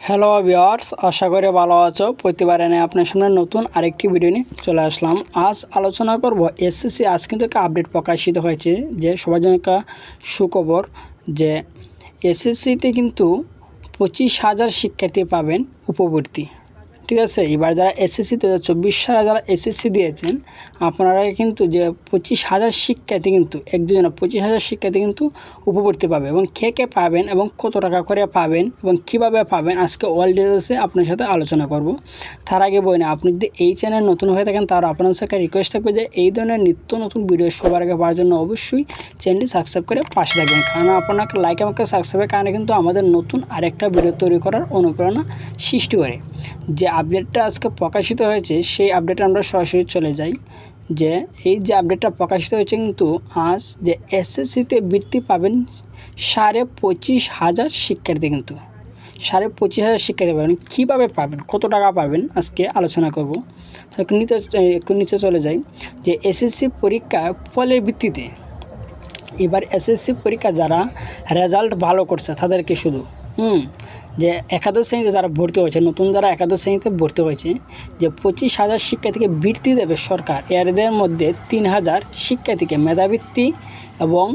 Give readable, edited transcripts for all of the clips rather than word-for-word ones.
Hello viewers, আশা করি ভালো আছো। প্রতিবার এনে আপনার সামনে নতুন আরেকটি ভিডিও নিয়ে চলে আসলাম। আজ আলোচনা করব এসএসসি আজ কিন্তু একটা আপডেট প্রকাশিত হয়েছে, যে সবার জন্য একটা সুখবর যে এসএসসিতে কিন্তু 25,000 শিক্ষার্থী পাবেন উপবৃত্তি। ঠিক আছে, এবার যারা এসএসসি 2024 সালে যারা এসএসসি দিয়েছেন আপনারা কিন্তু যে 25,000 শিক্ষার্থী কিন্তু একজন 25,000 শিক্ষার্থী কিন্তু উপবৃত্তি পাবে, এবং কে পাবেন এবং কত টাকা করে পাবেন এবং কিভাবে পাবেন আজকে অল ডিটেলসে আপনার সাথে আলোচনা করব। তার আগে বলি, আপনি যদি এই চ্যানেল নতুন হয়ে থাকেন তার আপনার সাথে রিকোয়েস্ট থাকবে যে এই ধরনের নিত্য নতুন ভিডিও সবার আগে পাওয়ার জন্য অবশ্যই চ্যানেলটি সাবস্ক্রাইব করে পাশে থাকবেন, কারণ আপনাকে লাইক আমাকে সাবস্ক্রাইবের কারণে কিন্তু আমাদের নতুন আরেকটা ভিডিও তৈরি করার অনুপ্রেরণা সৃষ্টি করে। যে আপডেটটা আজকে প্রকাশিত হয়েছে সেই আপডেটে আমরা সরাসরি চলে যাই। যে এই যে আপডেটটা প্রকাশিত হয়েছে কিন্তু আজ, যে এসএসসিতে বৃত্তি পাবেন 25,500 শিক্ষার্থী, কিন্তু 25,000 শিক্ষার্থী পাবেন। কীভাবে পাবেন, কত টাকা পাবেন আজকে আলোচনা করব। একটু নিচে চলে যাই। যে এসএসসি পরীক্ষা ফলের ভিত্তিতে এবার এসএসসি পরীক্ষা যারা রেজাল্ট ভালো করছে তাদেরকে শুধু যে একাদশ শ্রেণীতে যারা ভর্তি হয়েছে, নতুন যারা একাদশ শ্রেণীতে ভর্তি হয়েছে, যে 25,000 শিক্ষার্থীকে বৃত্তি দেবে সরকার। এদের মধ্যে 3,000 শিক্ষার্থীকে মেধাবৃত্তি এবং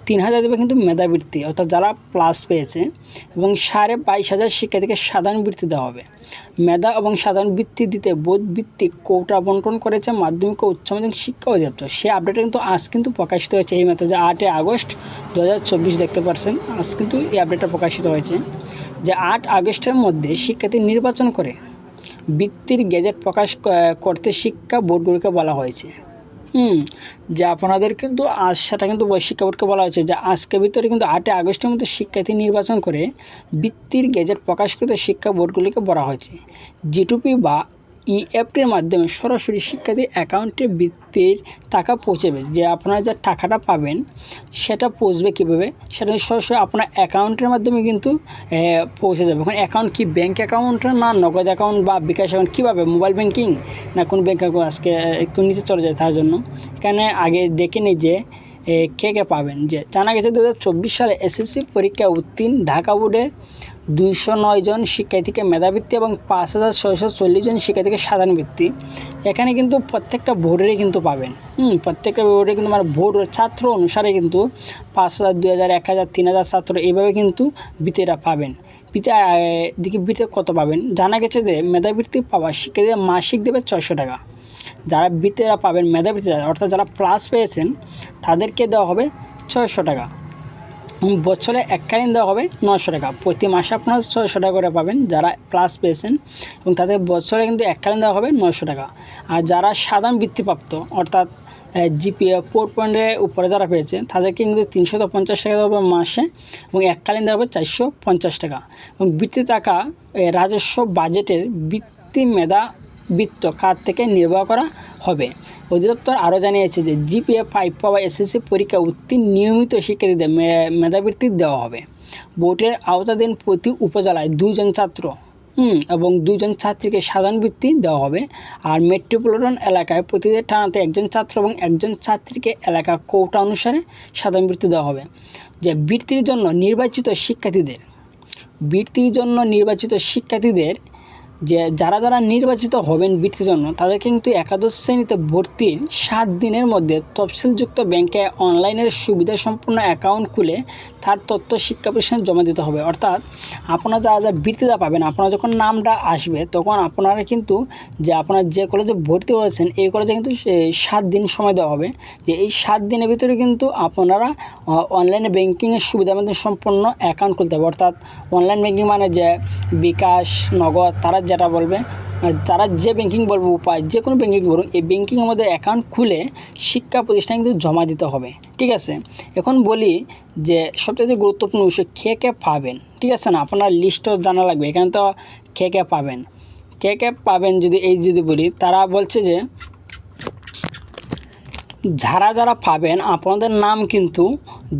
3,000 দেবে কিন্তু মেধাবৃত্তি, অর্থাৎ যারা প্লাস পেয়েছে, এবং 22,500 শিক্ষার্থীকে সাধারণ বৃত্তি দেওয়া হবে। মেধা এবং সাধারণ বৃত্তি দিতে বোর্ড ভিত্তিক কোটা বন্টন করেছে মাধ্যমিক ও উচ্চ মাধ্যমিক শিক্ষা অধিদপ্তর। সেই আপডেটটা কিন্তু আজ কিন্তু প্রকাশিত হয়েছে, এই মাত্র যে 8 আগস্ট 2024 দেখতে পাচ্ছেন, আজ কিন্তু এই আপডেটটা প্রকাশিত হয়েছে। যে 8 আগস্টের মধ্যে শিক্ষার্থী নির্বাচন করে বৃত্তির গেজেট প্রকাশ করতে শিক্ষা বোর্ডগুলোকে বলা হয়েছে। যে আপনাদের কিন্তু আজ সেটা কিন্তু শিক্ষা বোর্ডকে বলা হয়েছে যে আজকের ভিতরে কিন্তু 8 আগস্টের মধ্যে শিক্ষার্থী নির্বাচন করে বৃত্তির গেজেট প্রকাশ করতে শিক্ষা বোর্ডগুলিকে বলা হয়েছে। জিটুপি বা ইএফটির মাধ্যমে সরাসরি শিক্ষার্থী অ্যাকাউন্টে বৃত্তির টাকা পৌঁছবে। যে আপনারা যে টাকাটা পাবেন সেটা পৌঁছবে কীভাবে, সেটা সরাসরি আপনার অ্যাকাউন্টের মাধ্যমে কিন্তু পৌঁছে যাবে। এখন অ্যাকাউন্ট কি ব্যাঙ্ক অ্যাকাউন্ট না নগদ অ্যাকাউন্ট বা বিকাশ অ্যাকাউন্ট, কীভাবে মোবাইল ব্যাঙ্কিং না কোন ব্যাঙ্ক অ্যাকাউন্ট, আজকে একটু নিচে চলে যায়। তার জন্য এখানে আগে দেখে নিই যে কে পাবেন। যে জানা গেছে 2024 সালে এসএসসি পরীক্ষা উত্তীর্ণ ঢাকা বোর্ডের 209 জন শিক্ষার্থীকে মেধাবৃত্তি এবং 5,640 জন শিক্ষার্থীকে সাধারণ বৃত্তি। এখানে কিন্তু প্রত্যেকটা বোর্ডেরই কিন্তু পাবেন। প্রত্যেকটা বোর্ডে কিন্তু মানে বোর্ড ছাত্র অনুসারে কিন্তু 5,000, 2,000, 1,000, 3,000 ছাত্র এইভাবে কিন্তু বৃত্তিটা পাবেন। বৃত্তি কত পাবেন জানা গেছে যে মেধাবৃত্তি পাওয়া শিক্ষার্থীদের মাসিক দেবে 600 টাকা। যারা বৃত্তিরা পাবেন মেধাবৃত্তি অর্থাৎ যারা প্লাস পেয়েছেন তাদেরকে দেওয়া হবে 600 টাকা। বছরে এককালীন দেওয়া হবে 900 টাকা। প্রতি মাসে আপনারা 600 টাকা করে পাবেন যারা প্লাস পেয়েছেন, এবং তাদের বছরে কিন্তু এককালীন দেওয়া হবে 900 টাকা। আর যারা সাধারণ বৃত্তিপ্রাপ্ত অর্থাৎ জিপিএ 4 উপরে যারা পেয়েছে তাদেরকে কিন্তু 350 টাকা দেওয়া হবে মাসে, এবং এককালীন দেওয়া হবে 450 টাকা। এবং বৃত্তি টাকা রাজস্ব বাজেটের বৃত্তি মেধাবৃত্ত খাত থেকে নির্বাহ করা হবে। অধিদপ্তর আরও জানিয়েছে যে জিপিএ 5 পাওয়া এসএসসি পরীক্ষা উত্তীর্ণ নিয়মিত শিক্ষার্থীদের মেধাবৃত্তি দেওয়া হবে। বোর্ডের আওতাধীন প্রতি উপজেলায় 2 জন ছাত্র এবং 2 জন ছাত্রীকে সাধারণ বৃত্তি দেওয়া হবে। আর মেট্রোপলিটন এলাকায় প্রতিটি থানাতে 1 জন ছাত্র এবং 1 জন ছাত্রীকে এলাকা কোটা অনুসারে সাধারণ বৃত্তি দেওয়া হবে। যে বৃত্তির জন্য নির্বাচিত শিক্ষার্থীদের যে যারা নির্বাচিত হবেন বৃত্তির জন্য তাদেরকে কিন্তু একাদশ শ্রেণীতে ভর্তির 7 দিনের মধ্যে তফসিলযুক্ত ব্যাংকে অনলাইনের সুবিধা সম্পন্ন অ্যাকাউন্ট খুলে তার তথ্য শিক্ষা প্রতিষ্ঠানে জমা দিতে হবে। অর্থাৎ আপনারা যা বৃত্তিটা পাবেন, আপনারা যখন নামটা আসবে তখন আপনারা কিন্তু যে আপনারা যে কলেজে ভর্তি হয়েছেন এই কলেজে কিন্তু 7 দিন সময় দেওয়া হবে। যে এই 7 দিনের ভিতরে কিন্তু আপনারা অনলাইনে ব্যাংকিংয়ের সুবিধা সম্পন্ন অ্যাকাউন্ট খুলতে হবে। অর্থাৎ অনলাইন ব্যাংকিং মানে যে বিকাশ, নগদ, তারা যেটা বলবে, তারা যে ব্যাংকিং বলবে উপায় যে কোনো ব্যাংকিং বলুন, এই ব্যাংকিংয়ের মধ্যে অ্যাকাউন্ট খুলে শিক্ষা প্রতিষ্ঠানে কিন্তু জমা দিতে হবে। ঠিক আছে, এখন বলি যে সবচেয়ে গুরুত্বপূর্ণ বিষয় কে পাবেন। ঠিক আছে না, আপনার লিস্টও জানা লাগবে। এখানে তো কে পাবেন যদি বলি, তারা বলছে যে যারা পাবেন আপনাদের নাম কিন্তু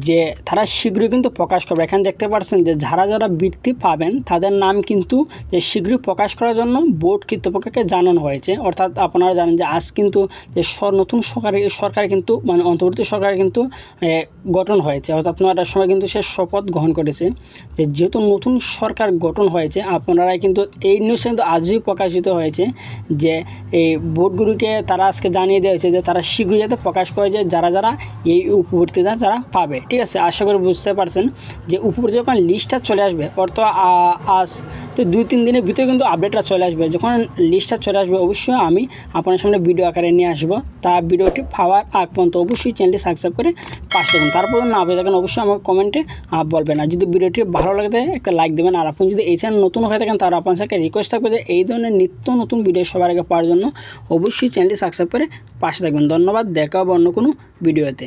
যে তারা শীঘ্রই কিন্তু প্রকাশ করবে। এখানে দেখতে পাচ্ছেন যে যারা যারা বৃত্তি পাবেন তাদের নাম কিন্তু যে শীঘ্রই প্রকাশ করার জন্য বোর্ড কর্তৃপক্ষকে জানানো হয়েছে। অর্থাৎ আপনারা জানেন যে আজ কিন্তু যে নতুন সরকার কিন্তু মানে অন্তর্বর্তী সরকার কিন্তু গঠন হয়েছে, অর্থাৎ 9টার সময় কিন্তু সে শপথ গ্রহণ করেছে। যে যেহেতু নতুন সরকার গঠন হয়েছে, আপনারা কিন্তু এই নিউজ কিন্তু আজই প্রকাশিত হয়েছে যে এই বোর্ডগুলোকে তারা আজকে জানিয়ে দেওয়া হয়েছে যে তারা শীঘ্রই যাতে প্রকাশ করে যে যারা যারা এই উপবৃত্তিটা যারা পাবে। ঠিক আছে, আশা করি বুঝতে পারছেন যে উপবৃত্তি যখন লিস্টটা চলে আসবে, অর্থাৎ আজ তো 2-3 দিনের ভিতরে কিন্তু আপডেটটা চলে আসবে। যখন লিস্টটা চলে আসবে অবশ্যই আমি আপনার সামনে ভিডিও আকারে নিয়ে আসবো। তা ভিডিওটি পাওয়ার আগ পর্যন্ত অবশ্যই চ্যানেলটি সাবস্ক্রাইব করে পাশে থাকুন। তারপর না পেয়ে থাকেন অবশ্যই আমাকে কমেন্টে বলবেন। আর যদি ভিডিওটি ভালো লাগে একটা লাইক দেবেন। আর আপনি যদি এই চ্যানেল নতুন হয়ে থাকেন তাহলে আপনার সাথে রিকোয়েস্ট থাকবে যে এই ধরনের নিত্য নতুন ভিডিও সবার আগে পাওয়ার জন্য অবশ্যই চ্যানেলটি সাবস্ক্রাইব করে পাশে থাকবেন। ধন্যবাদ, দেখা হবে অন্য কোনো ভিডিওতে।